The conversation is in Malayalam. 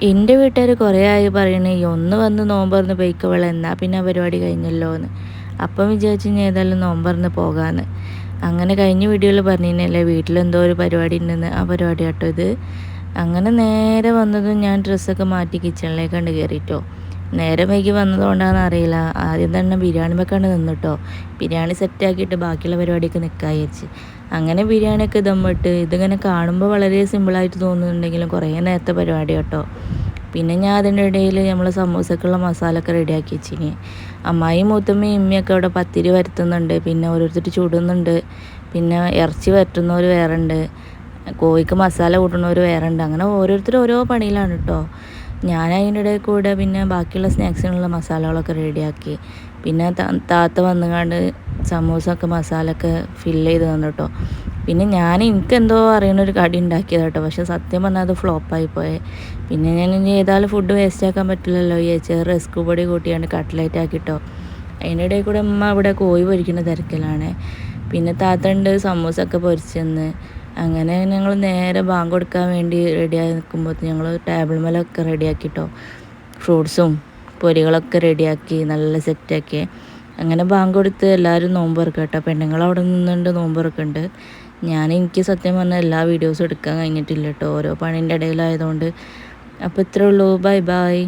എൻ്റെ വീട്ടുകാർ കുറേ ആയി പറയണേ ഈ ഒന്ന് വന്ന് നോമ്പറന്ന് പൊയ്ക്കവളെ എന്നാൽ പിന്നെ ആ പരിപാടി കഴിഞ്ഞല്ലോ എന്ന്. അപ്പം വിചാരിച്ചു ഞാൻ ഏതായാലും നോമ്പറന്ന് പോകാമെന്ന്. അങ്ങനെ കഴിഞ്ഞ വീഡിയോയിൽ പറഞ്ഞിരുന്നല്ലേ വീട്ടിലെന്തോ ഒരു പരിപാടി ഉണ്ടെന്ന്, ആ പരിപാടി കേട്ടോ ഇത്. അങ്ങനെ നേരെ വന്നതും ഞാൻ ഡ്രസ്സൊക്കെ മാറ്റി കിച്ചണിലേക്കാണ്ട് കയറിയിട്ടോ. നേരെ വൈകി വന്നതുകൊണ്ടാണെന്ന് അറിയില്ല, ആദ്യം തന്നെ ബിരിയാണി വെക്കാണ്ട് നിന്നിട്ടോ. ബിരിയാണി സെറ്റാക്കിയിട്ട് ബാക്കിയുള്ള പരിപാടിയൊക്കെ നിൽക്കാൻ വിചാരിച്ച്. അങ്ങനെ ബിരിയാണിയൊക്കെ ദമ്മിട്ട് ഇതിങ്ങനെ കാണുമ്പോൾ വളരെ സിമ്പിളായിട്ട് തോന്നുന്നുണ്ടെങ്കിലും കുറേ നേരത്തെ പരിപാടി കേട്ടോ. പിന്നെ ഞാൻ അതിൻ്റെ ഇടയിൽ നമ്മൾ സമൂസക്കുള്ള മസാലയൊക്കെ റെഡിയാക്കി വെച്ചിനി. അമ്മായി മൂത്തമ്മയും ഇമ്മയൊക്കെ അവിടെ പത്തിരി വരുത്തുന്നുണ്ട്, പിന്നെ ഓരോരുത്തർ ചുടുന്നുണ്ട്, പിന്നെ ഇറച്ചി വരട്ടുന്നവർ വേറെ ഉണ്ട്, കോഴിക്ക് മസാല കൂട്ടുന്നവർ വേറെ ഉണ്ട്. അങ്ങനെ ഓരോരുത്തർ ഓരോ പണിയിലാണ് കേട്ടോ. ഞാൻ അതിൻ്റെ ഇടയിൽ കൂടെ പിന്നെ ബാക്കിയുള്ള സ്നാക്സിനുള്ള മസാലകളൊക്കെ റെഡിയാക്കി. പിന്നെ താത്ത വന്നുകൊണ്ട് സമൂസൊക്കെ മസാലയൊക്കെ ഫില്ല് ചെയ്ത് തന്നു കേട്ടോ. പിന്നെ എനിക്കെന്തോ അറിയണൊരു കടി ഉണ്ടാക്കിയത് കേട്ടോ, പക്ഷെ സത്യം പറഞ്ഞാൽ അത് ഫ്ലോപ്പായി പോയെ. പിന്നെ ഞാൻ ഇനി ഏതായാലും ഫുഡ് വേസ്റ്റ് ആക്കാൻ പറ്റില്ലല്ലോ വിചാരിച്ച് റസ്ക് പൊടി കൂട്ടിയാണ്ട് കട്ട്ലേറ്റ് ആക്കിട്ടോ. അതിൻ്റെ ഇടയിൽ കൂടെ അമ്മ ഇവിടെ കോഴി പൊരിക്കുന്ന തിരക്കിലാണ്. പിന്നെ താത്തണ്ട് സമൂസൊക്കെ പൊരിച്ചെന്ന്. അങ്ങനെ ഞങ്ങൾ നേരെ ബാങ്ക് കൊടുക്കാൻ വേണ്ടി റെഡിയായി നിൽക്കുമ്പോൾ ഞങ്ങൾ ടേബിൾ മേലൊക്കെ റെഡിയാക്കിട്ടോ. ഫ്രൂട്ട്സും പൊരികളൊക്കെ റെഡിയാക്കി നല്ല സെറ്റാക്കി. അങ്ങനെ ബാങ്ക് കൊടുത്ത് എല്ലാവരും നോമ്പ് തുറക്കുക കേട്ടോ. പെണ്ണുങ്ങൾ അവിടെ നിന്നുകൊണ്ട് നോമ്പ് തുറക്കുന്നുണ്ട്. എനിക്ക് സത്യം പറഞ്ഞാൽ എല്ലാ വീഡിയോസും എടുക്കാൻ കഴിഞ്ഞിട്ടില്ല കേട്ടോ, ഓരോ പണീൻ്റെ ഇടയിലായതുകൊണ്ട്. അപ്പോൾ ഇത്രേ ഉള്ളൂ. Bye bye.